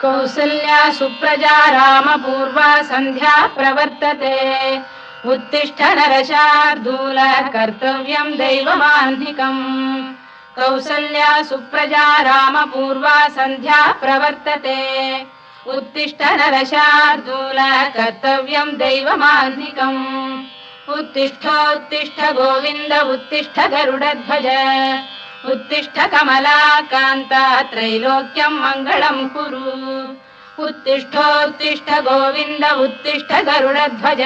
कौसल्या सुप्रजा रामपूर्वा सन्ध्या प्रवर्तते उत्तिष्ठ नरशार्दूल कर्तव्यं दैवमाह्निकम् कौसल्या सुप्रजा रामपूर्वा सन्ध्या प्रवर्तते उत्तिष्ठ नरशार्दूल कर्तव्यं दैवमाह्निकम् उत्तिष्ठोत्तिष्ठ गोविन्द उत्तिष्ठ गरुडध्वज उत्तिष्ठ कमलाकान्ता त्रैलोक्यं मङ्गलं कुरु उत्तिष्ठोत्तिष्ठ गोविन्द उत्तिष्ठ गरुडध्वज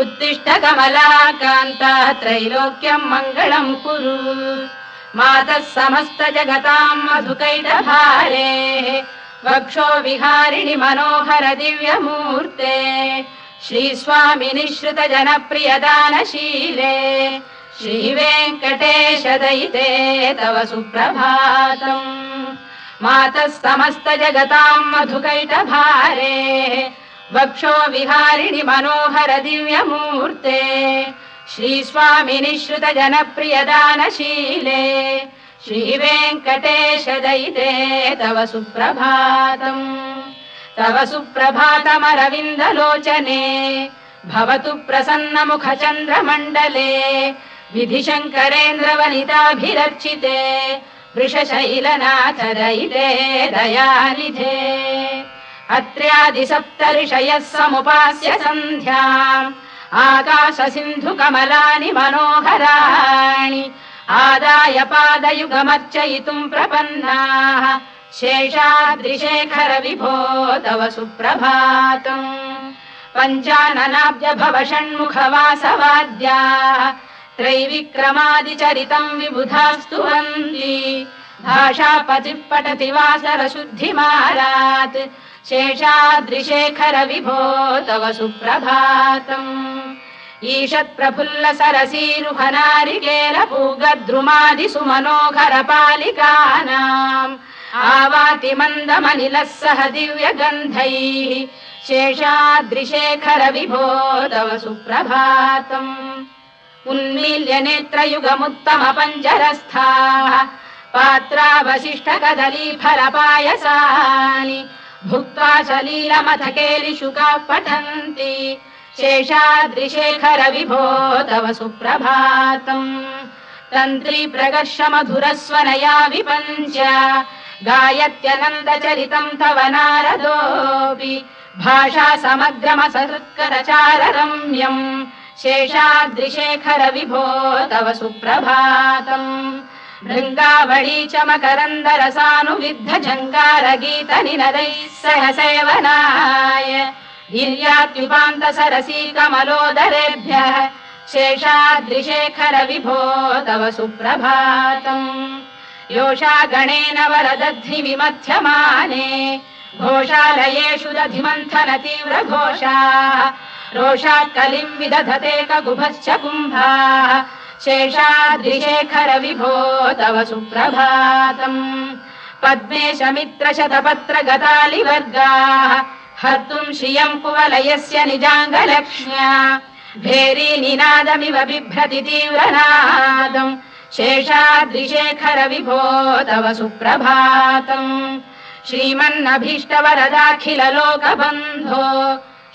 उत्तिष्ठ कमलाकान्ता त्रैलोक्यं मङ्गलं कुरु मातः समस्त जगतां मधुकैटभारे वक्षो विहारिणि मनोहर दिव्यमूर्ते श्रीस्वामि निःश्रित जनप्रियदानशीले श्रीवेङ्कटेश दयिते तव सुप्रभातम् मातः समस्त जगतां मधुकैटभारे वक्षो विहारिणि मनोहर दिव्यमूर्ते श्रीस्वामि निःश्रित जनप्रियदानशीले श्रीवेङ्कटेश दयिते तव सुप्रभातम् तव सुप्रभातमरविन्दलोचने भवतु प्रसन्नमुखचन्द्रमण्डले विधिशङ्करेन्द्रवनिताभिरर्चिते वृषशैलनाथ दयिते दयानिधे अत्र्यादिसप्तऋषयः समुपास्य सन्ध्याम् आकाशसिन्धुकमलानि मनोहराणि आदाय पादयुगमर्चयितुम् प्रपन्नाः शेषाद्रिशेखर विभो तव सुप्रभातम् पञ्चाननाब्ज भव षण्मुखवासवाद्याः त्रैविक्रमादिचरितम् विबुधास्तुवन्ति भाषापतिः पठति वासरशुद्धिमारात् शेषाद्रिशेखर विभो तव सुप्रभातम् ईषत्प्रफुल्ल सरसीरुहनारिकेलपूगद्रुमादिसुमनोहर पालिकानाम् आवाति मन्दमनिलः सह दिव्यगन्धैः शेषाद्रिशेखर विभो तव सुप्रभातम् उन्मील्य नेत्रयुगमुत्तम पञ्जरस्थाः पात्रावशिष्ट कदलीफलपायसानि भुक्त्वा सलीलमथकेलिशुकाः पठन्ति शेषाद्रिशेखर विभो तव सुप्रभातम् तन्त्री प्रकर्ष मधुरस्वनया विपञ्च गायत्यनन्दचरितम् तव नारदोऽपि भाषा समग्रमसकृत्करचार रम्यम् शेषाद्रिशेखर विभो तव सुप्रभातम् भृङ्गावळी च मकरन्दरसानुविद्ध झङ्कारगीत निनदैः सह सेवनाय गिर्यात्युपान्त सरसी कमलोदरेभ्यः शेषाद्रिशेखर विभो तव सुप्रभातम् योषा गणेन वरदध्नि विमथ्यमाने घोषालयेषु दधिमन्थन तीव्र घोषाः रोषात् कलिम् विदधते ककुभश्च कुम्भाः शेषाद्रिशेखर विभो तव सुप्रभातम् पद्मेश मित्र शतपत्र गतालिवर्गाः हर्तुम् श्रियम् कुवलयस्य निजाङ्गलक्ष्म्या भेरी निनादमिव बिभ्रति तीव्रनादम् शेषाद्रिशेखर विभो तव सुप्रभातम् श्रीमन्नभीष्टवरदाखिल लोकबन्धो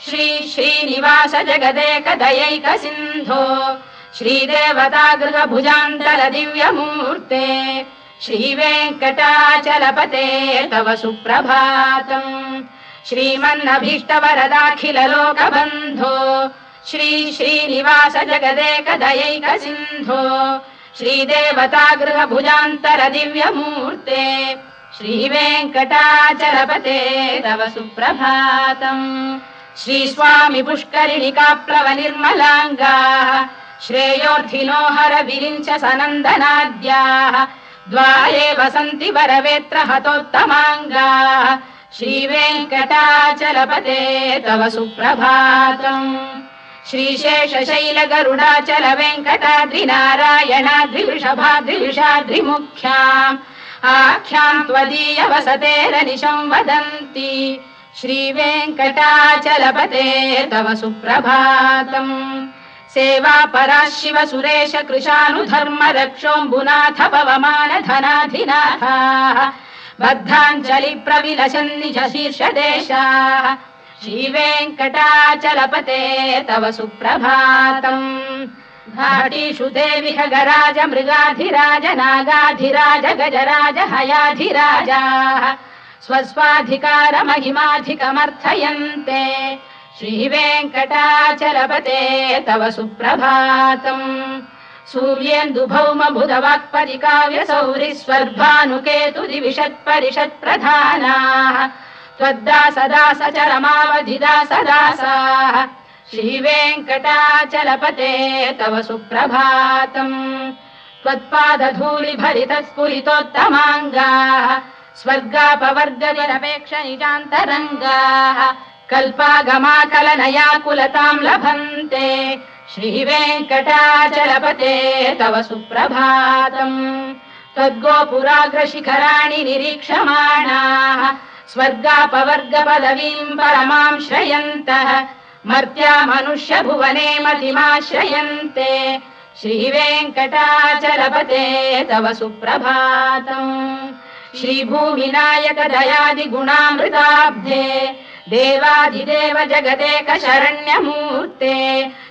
श्री श्रीनिवास जगदेक दयैक सिन्धो श्रीदेवतागृह भुजान्तल दिव्यमूर्ते श्रीवेङ्कटाचलपते तव सुप्रभातम् श्रीमन्नभीष्टवरदाखिल लोकबन्धो श्री श्रीनिवास जगदेक दयैक सिन्धो श्रीदेवतागृह भुजान्तर दिव्यमूर्ते श्रीवेङ्कटाचलपते तव सुप्रभातम् श्रीस्वामि पुष्करिणिकाप्लव निर्मलाङ्गाः श्रेयोर्थिनो हर विरिञ्च सनन्दनाद्याः द्वारे वसन्ति वरवेत्र हतोत्तमाङ्गाः श्रीवेङ्कटाचलपते तव सुप्रभातम् श्रीशेषशैल गरुडाचल वेङ्कटाद्रिनारायणाद्रिवृषभाद्रिवृषाद्रिमुख्याम् आख्याम् त्वदीय वसतेरनिशम् वदन्ति श्रीवेङ्कटाचलपते तव सुप्रभातम् सेवा परा शिव सुरेश कृशानुधर्म रक्षोऽम्बुनाथ पवमान धनाधिनाथाः बद्धाञ्जलि प्रविलसन् निज शीर्षदेशाः श्रीवेङ्कटाचलपते तव सुप्रभातम् घाटीषु देवि खगराज मृगाधिराज नागाधिराज गजराज हयाधिराजाः स्वस्वाधिकारमहिमाधिकमर्थयन्ते श्रीवेङ्कटाचलपते तव सुप्रभातम् सूर्येन्दुभौम बुधवाक्परि काव्यसौरि स्वर्भानुकेतु दिविषत्परिषत्प्रधानाः त्वद्दासदासचरमावधिदासदासाः श्रीवेङ्कटाचलपते तव सुप्रभातम् त्वत्पादधूलिभरितः स्फुरितोत्तमाङ्गाः स्वर्गापवर्गनिरपेक्ष निजान्तरङ्गाः कल्पागमाकलनयाकुलतां लभन्ते श्रीवेङ्कटाचलपते तव सुप्रभातम् त्वद्गोपुराग्रशिखराणि निरीक्षमाणाः स्वर्गापवर्गपदवीम् परमां श्रयन्तः मर्त्या मनुष्य भुवने मतिमाश्रयन्ते श्रीवेङ्कटाचलपते तव सुप्रभातम् श्रीभूमिनायक दयादिगुणामृताब्धे देवादिदेव जगदेक शरण्यमूर्ते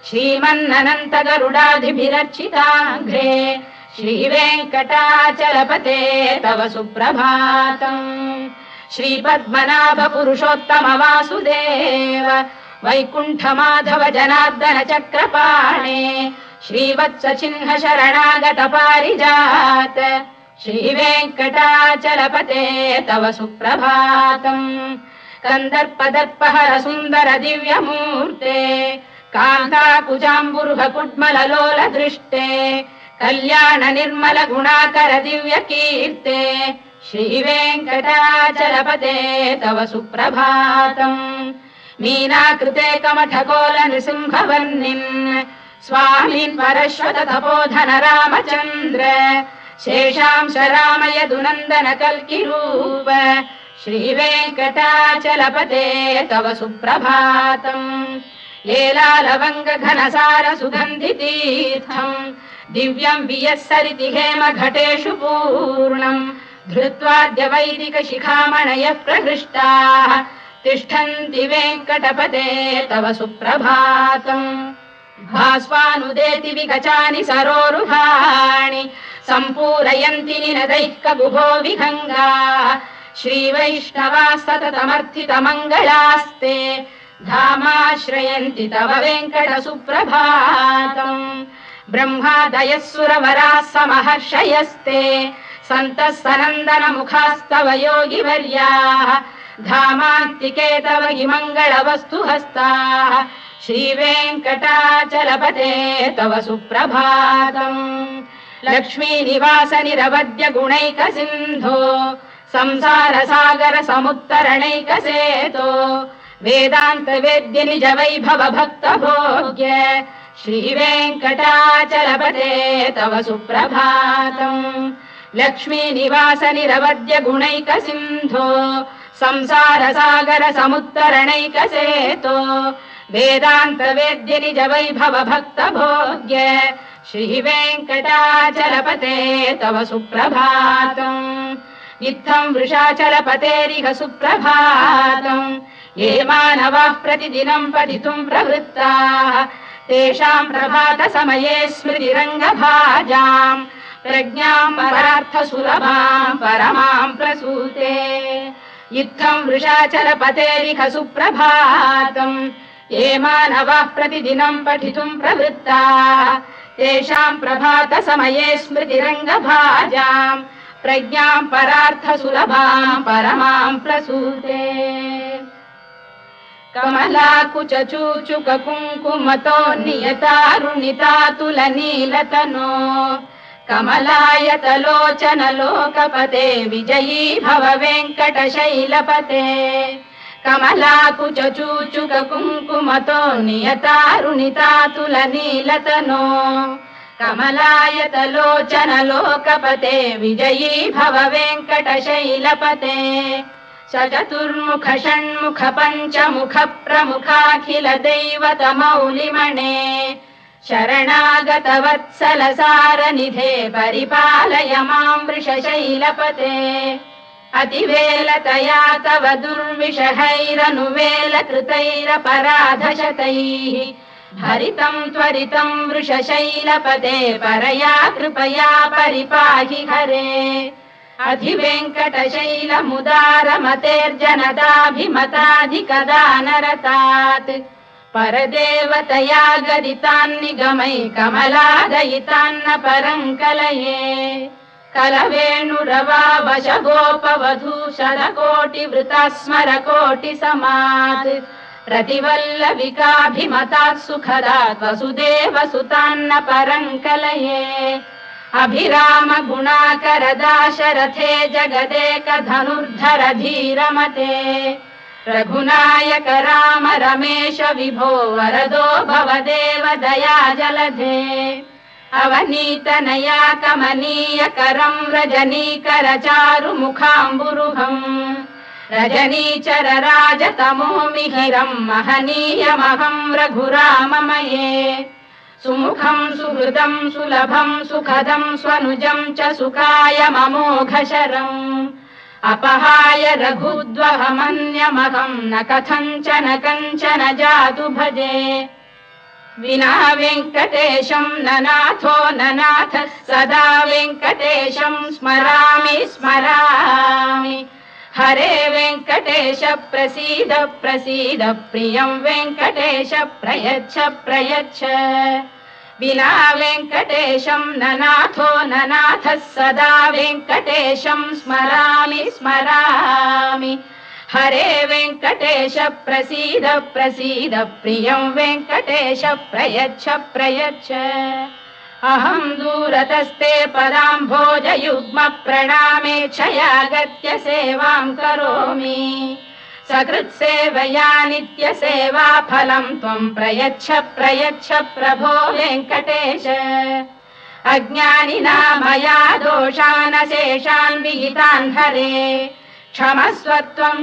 श्रीमन्ननन्त गरुडादिभिरर्चिताघ्रे श्रीवेङ्कटाचलपते तव सुप्रभातम् श्रीपद्मनाभ पुरुषोत्तम वासुदेव वैकुण्ठ माधव जनार्दन चक्रपाणे श्रीवत्स चिह्न शरणागत पारिजात श्रीवेङ्कटाचलपते तव सुप्रभातम् कन्दर्पदर्पहर सुन्दर दिव्यमूर्ते कान्ताकुजाम्बुरुह कुड्मललोल दृष्टे कल्याण निर्मल गुणाकर दिव्यकीर्ते श्रीवेङ्कटाचलपते तव सुप्रभातम् मीनाकृते कमठकोल नृसिंहवर्णिन् स्वामीन् परश्वत तपोधन रामचन्द्र शेषांश रामयदुनन्दन कल्किरूप श्रीवेङ्कटाचलपते तव सुप्रभातम् लीलालवङ्ग घनसार सुगन्धितीर्थम् दिव्यम् वियस्सरिति हेम घटेषु पूर्णम् धृत्वाद्य वैदिक शिखामणयः प्रहृष्टाः तिष्ठन्ति वेङ्कटपते तव सुप्रभातम् भास्वानुदेति विगचानि सरोरुहाणि सम्पूरयन्ति निनदैः कगुभो विहङ्गाः श्रीवैष्णवाः सततमर्थितमङ्गलास्ते धामाश्रयन्ति तव वेङ्कट सुप्रभातम् ब्रह्मादयः सुरवराः समहर्षयस्ते सन्तः सनन्दन मुखास्तव योगिवर्याः धामान्तिके तव हि मङ्गलवस्तु हस्ताः श्रीवेङ्कटाचलपते तव सुप्रभातम् लक्ष्मीनिवास निरवद्य गुणैक सिन्धो संसार सागर समुत्तरणैकसेतो वेदान्त वेद्य निज वैभव भक्त भोग्य श्रीवेङ्कटाचलपते तव सुप्रभातम् लक्ष्मीनिवास निरवद्य गुणैक सिन्धो संसार सागर समुत्तरणैकसेतो वेदान्त वेद्य निज वैभव भक्त भोग्य श्रीवेङ्कटाचलपते तव सुप्रभातम् इत्थम् वृषाचलपतेरिह सुप्रभातम् ये मानवाः प्रतिदिनम् पठितुम् प्रवृत्ताः तेषाम् प्रभात समये स्मृतिरङ्गभाजाम् प्रज्ञाम् परार्थ सुलभाम् परमाम् प्रसूते इत्थम् वृषाचलपतेरिह सुप्रभातम् ये मानवाः प्रतिदिनम् पठितुम् प्रवृत्ताः तेषाम् प्रभात समये स्मृतिरङ्गभाजाम् प्रज्ञाम् परार्थ सुलभाम् परमाम् प्रसूते कमलाकुच चूचुक कुङ्कुमतो नियतारुणितातुलनीलतनो कमलायतलोचन लोकपते विजयी भव वेङ्कटशैलपते कमलाकुच चूचुक कुङ्कुमतो नियतारुणितातुलनीलतनो कमलायतलोचन लोकपते विजयी भव वेङ्कटशैलपते चतुर्मुख षण्मुख पञ्चमुख प्रमुखाखिल दैवतमौलिमणे शरणागतवत्सलसारनिधे परिपालय मां वृषशैलपते अतिवेलतया तव दुर्विषहैरनुवेलकृतैरपराधशतैः हरितं त्वरितं वृषशैलपते परया कृपया परिपाहि हरे अधिवेङ्कटशैलमुदारमतेर्जनदाभिमताधिकदानरतात् परदेवतया गदितान्निगमै कमलादयितान्न परं कलये कलवेणुरवावशगोपवधू शतकोटिवृता स्मरकोटिसमात् प्रतिवल्लविकाभिमतात् सुखदात् वसुदेवसुतान्न परं कलये अभिराम गुणाकरदाशरथे जगदेकधनुर्धर धीरमते रघुनायक राम रमेश विभो वरदो भवदेव दया जलधे अवनीतनया कमनीय करं रजनीकर चारु मुखाम्बुरुहम् रजनीचर राजतमो मिहिरं महनीयमहं रघुराममये सुमुखं सुहृदं सुलभं सुखदं स्वनुजं च सुखायममोघशरम् अपहाय रघुद्वहमन्यमहं न कथञ्चन कञ्चन जातु भजे विना वेङ्कटेशं ननाथो ननाथ सदा वेङ्कटेशं स्मरामि स्मरामि हरे वेङ्कटेश प्रसीद प्रसीद प्रियं वेङ्कटेश प्रयच्छ प्रयच्छ विना वेङ्कटेशं ननाथो ननाथः सदा वेङ्कटेशं स्मरामि स्मरामि हरे वेङ्कटेश प्रसीद प्रसीद प्रियं वेङ्कटेश प्रयच्छ प्रयच्छ अहं दूरतस्ते पदाम्भोजयुग्म प्रणामेच्छयागत्य सेवां करोमि सकृत्सेवया नित्यसेवा फलं त्वं प्रयच्छ प्रयच्छ प्रभो वेङ्कटेश अज्ञानिना मया दोषानशेषान् विहितान् हरे क्षमस्वत्वं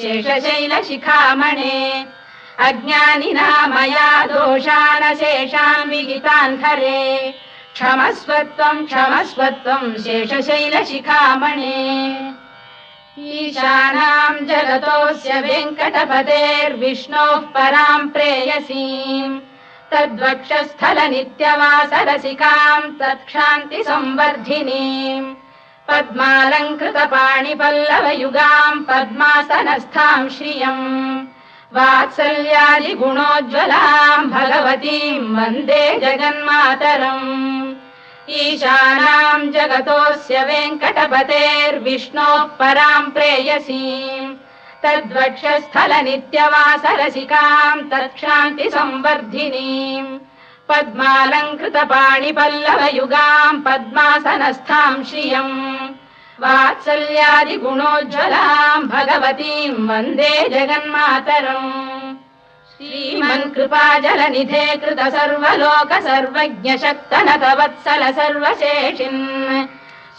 शेषशैलशिखामणे अज्ञानिना मया दोषानशेषान् विहितान् हरे क्षमस्वत्वं शेषशैलशिखामणे ईशानां जगतोऽस्य वेङ्कटपतेर्विष्णोः परां प्रेयसीं तद्वक्षस्थलनित्यवासरसिकां तत्क्षान्तिसंवर्धिनीं पद्मालङ्कृतपाणिपल्लवयुगां पद्मासनस्थां श्रियम् वात्सल्यादिगुणोज्ज्वलां भगवतीं वन्दे जगन्मातरम् ईशानां जगतोऽस्य वेङ्कटपतेर्विष्णोः परां प्रेयसीं तद्वक्षस्थलनित्यवासरसिकां तत्क्षान्तिसंवर्धिनीं पद्मालङ्कृतपाणिपल्लवयुगां पद्मासनस्थां श्रियम् वात्सल्यादिगुणोज्ज्वलां भगवतीं वन्दे जगन्मातरम् श्रीमन्कृपाजलनिधे कृत सर्वलोक सर्वज्ञ शक्तनत वत्सल सर्वशेषिन्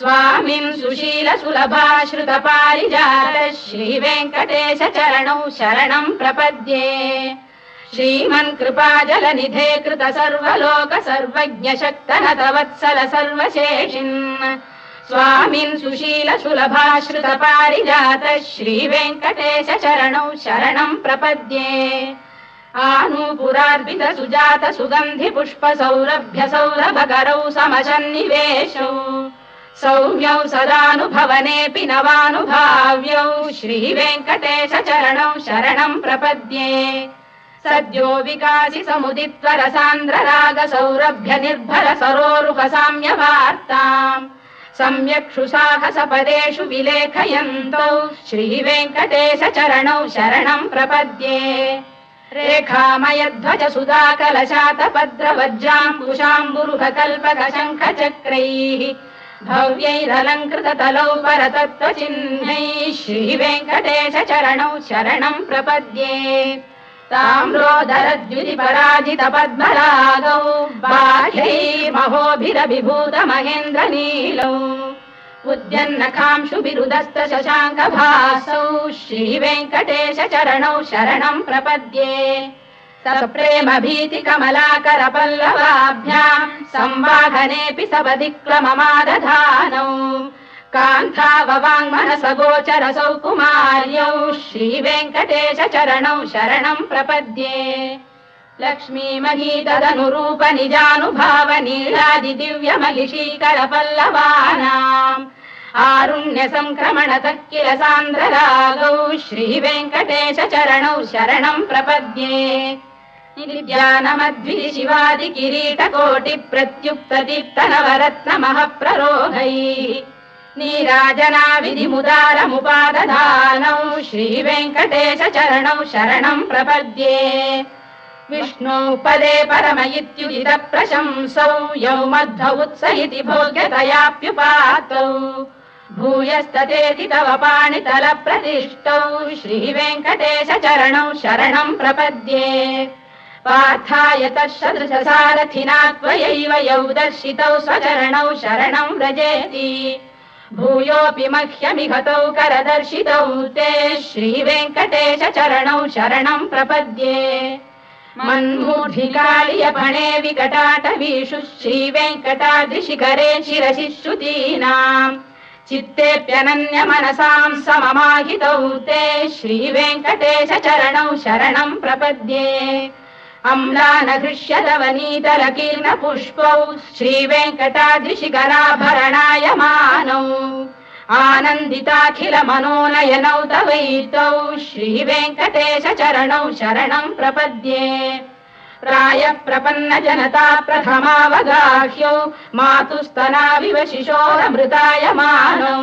स्वामिन् सुशील सुलभाश्रित पारिजात श्रीवेङ्कटेश चरणौ शरणं प्रपद्ये श्रीमन्कृपाजलनिधे कृत सर्वलोक सर्वज्ञ शक्तनत वत्सल सर्वशेषिन् स्वामिन् सुशील सुलभाश्रित पारिजात श्रीवेङ्कटेश चरणौ शरणं प्रपद्ये आनूपुरार्पित सुजात सुगन्धि पुष्प सौरभ्य सौरभकरौ समशन्निवेशौ सौम्यौ सदानुभवनेऽपि नवानुभाव्यौ श्रीवेङ्कटेश चरणौ शरणं प्रपद्ये सद्यो विकासि समुदित्वरसान्द्र राग सौरभ्य निर्भर सरोरुह साम्यवार्ताम् सम्यक् सुसाहसपदेषु विलेखयन्तौ श्रीवेङ्कटेश चरणौ शरणं प्रपद्ये रेखामयध्वज सुधाकलशातपद्रवज्राङ्कुशाम्बुरुह कल्पक शङ्ख चक्रैः भव्यैरलङ्कृततलौ परतत्त्वचिह्नैः श्रीवेङ्कटेश चरणौ शरणं प्रपद्ये ताम्रोदरद्युतिपराजित पद्मरागौ बाह्यैर्महोभिरभिभूत महेन्द्रनीलौ उद्यन्नखांशुभिरुदस्त शशाङ्कभासौ श्रीवेङ्कटेश चरणौ शरणं प्रपद्ये सप्रेम भीति कमलाकर पल्लवाभ्याम् संवाहनेऽपि सपदिक्लममादधानौ कान्थाववाङ्मनस गोचरसौ कुमार्यौ श्रीवेङ्कटेश चरणौ शरणम् प्रपद्ये लक्ष्मी मही तदनुरूप निजानुभाव नीलादि दिव्यमहिषीकर पल्लवानाम् आरुण्य संक्रमणतः किल सान्द्ररागौ श्रीवेङ्कटेश चरणौ शरणम् प्रपद्ये निद्यानमद्विधि शिवादि किरीटकोटि प्रत्युक्त दीप्त नवरत्न महप्ररोहैः नीराजना विधिमुदारमुपादधानौ श्रीवेङ्कटेश चरणौ शरणम् प्रपद्ये विष्णु पदे परम इत्युदित प्रशंसौ यौ मध्व उत्स इति भोग्यतयाप्युपातौ भूयस्ततेति तव पाणितल प्रतिष्ठौ श्रीवेङ्कटेश चरणौ शरणम् प्रपद्ये पार्थाय तत्सदृश सारथिना त्वयैव यौ दर्शितौ स्वचरणौ शरणम् व्रजेति भूयोऽपि मह्यमिहतौ करदर्शितौ ते श्रीवेङ्कटेश चरणौ शरणम् प्रपद्ये मन्मूर्धिकालियपणे विकटाटवीषु श्रीवेङ्कटाद्रिशिखरे शिरसि श्रुतीनाम् चित्तेऽप्यनन्य मनसाम् सममाहितौ ते श्रीवेङ्कटेश चरणौ शरणम् प्रपद्ये अम्लानहृष्यदवनीतलकीर्ण पुष्पौ श्रीवेङ्कटाद्रिशिखराभरणायमानौ आनन्दिताखिल मनोनयनौ तवैतौ श्रीवेङ्कटेश चरणौ शरणम् प्रपद्ये प्रायः प्रपन्न जनता प्रथमावगाह्यौ मातुस्तनाविव शिशोरमृतायमानौ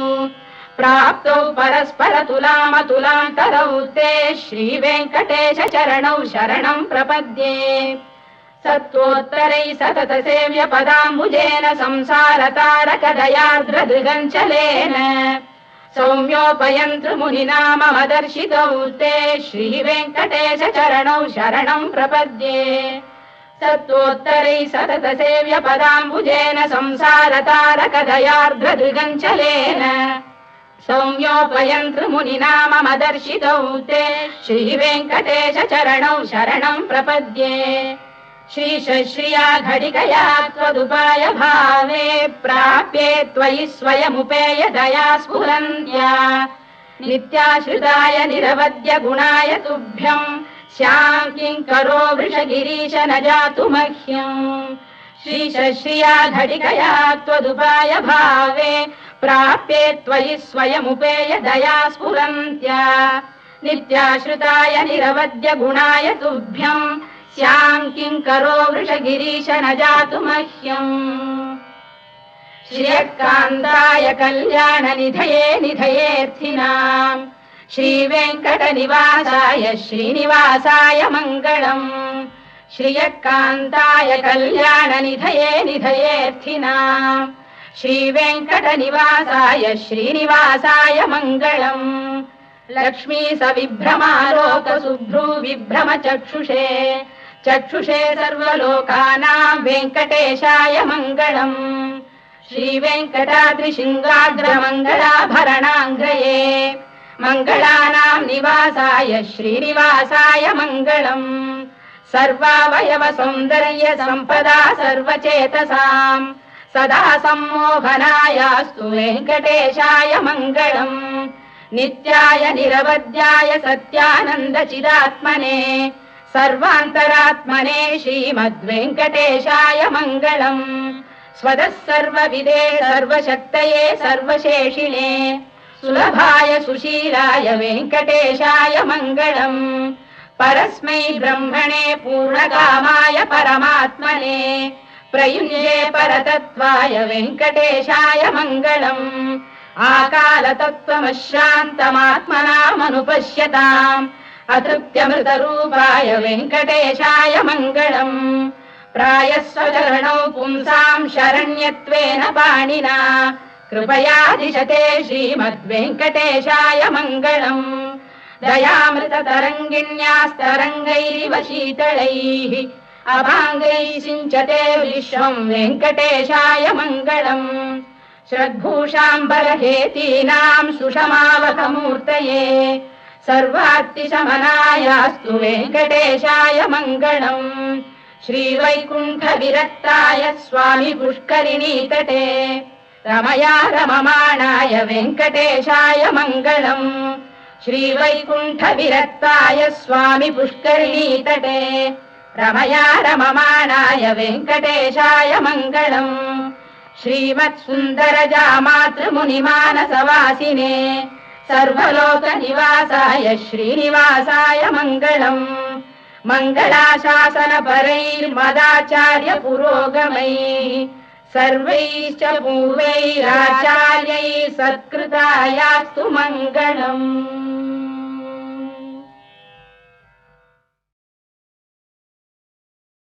प्राप्तौ परस्पर तुलामतुलान्तरौ ते श्रीवेङ्कटेश चरणौ शरणम् प्रपद्ये सत्त्वोत्तरै सतत सेव्य पदाम्बुजेन संसार तारकदयार्द्रदृगञ्चलेन सौम्योपयन्तृमुनिना मम दर्शितौ ते श्रीवेङ्कटेश चरणौ शरणम् प्रपद्ये सत्त्वोत्तरै सतत सेव्य पदाम्बुजेन संसार तारकदयार्द्रदृगञ्चलेन सौम्योपयन्तृमुनिना मम दर्शितौ ते श्रीवेङ्कटेश चरणौ शरणम् प्रपद्ये श्रीशश्रिया घटिकया त्वदुपाय भावे प्राप्ये त्वयि स्वयमुपेय दया स्फुरन्त्या नित्याश्रिताय निरवद्य गुणाय तुभ्यम् स्याम् किङ्करो वृषगिरीश न जातु मह्यम् श्रीशश्रिया घटिकया त्वदुपाय भावे प्राप्ये त्वयि स्वयमुपेय दया स्फुरन्त्या नित्याश्रिताय निरवद्य गुणाय तुभ्यम् स्याम् किङ्करो वृषगिरीश न जातु मह्यम् श्रियकान्ताय कल्याण निधये निधयेऽर्थिनाम् श्रीवेङ्कटनिवासाय श्रीनिवासाय मङ्गलम् श्रियकान्ताय कल्याण निधये निधयेऽर्थिनाम् श्रीवेङ्कटनिवासाय श्रीनिवासाय मङ्गलम् लक्ष्मी सविभ्रमालोक सुभ्रू विभ्रम चक्षुषे चक्षुषे सर्वलोकानाम् वेङ्कटेशाय मङ्गलम् श्रीवेङ्कटाद्रिशृङ्गाग्रमङ्गलाभरणाङ्ग्रये मङ्गलानाम् निवासाय श्रीनिवासाय मङ्गलम् सर्वावयव सौन्दर्य सम्पदा सर्वचेतसाम् सदा सम्मोहनायास्तु वेङ्कटेशाय मङ्गलम् नित्याय निरवध्याय सत्यानन्दचिदात्मने सर्वान्तरात्मने श्रीमद्वेङ्कटेशाय मङ्गलम् स्वतः सर्वविदे सर्वशक्तये सर्वशेषिणे सुलभाय सुशीलाय वेङ्कटेशाय मङ्गलम् परस्मै ब्रह्मणे पूर्णकामाय परमात्मने प्रयुञ्जे परतत्त्वाय वेङ्कटेशाय मङ्गलम् आकालतत्त्वमशान्तमात्मनामनुपश्यताम् अतृप्त्यमृतरूपाय वेङ्कटेशाय मङ्गलम् प्रायस्वचरणौ पुंसाम् शरण्यत्वेन पाणिना कृपया दिशते श्रीमद्वेङ्कटेशाय मङ्गलम् दयामृततरङ्गिण्यास्तरङ्गैरिव शीतलैः अभाङ्गैः सिञ्चते विश्वम् वेङ्कटेशाय मङ्गलम् श्रद्भूषाम्बरहेतीनाम् सुषमावहमूर्तये सर्वार्तिशमनायास्तु वेङ्कटेशाय मङ्गलम् श्रीवैकुण्ठविरक्ताय स्वामी पुष्करिणीतटे रमया रममाणाय वेङ्कटेशाय मङ्गलम् श्रीवैकुण्ठविरक्ताय स्वामी पुष्करिणीतटे रमया रममाणाय वेङ्कटेशाय मङ्गलम् श्रीमत्सुन्दरजामातृमुनिमानसवासिने सर्वलोकनिवासाय श्रीनिवासाय मङ्गलम् मङ्गलाशासनपरैर्मदाचार्य पुरोगमैः सर्वैश्च पूर्वैराचार्यैः सत्कृतायास्तु मङ्गलम्।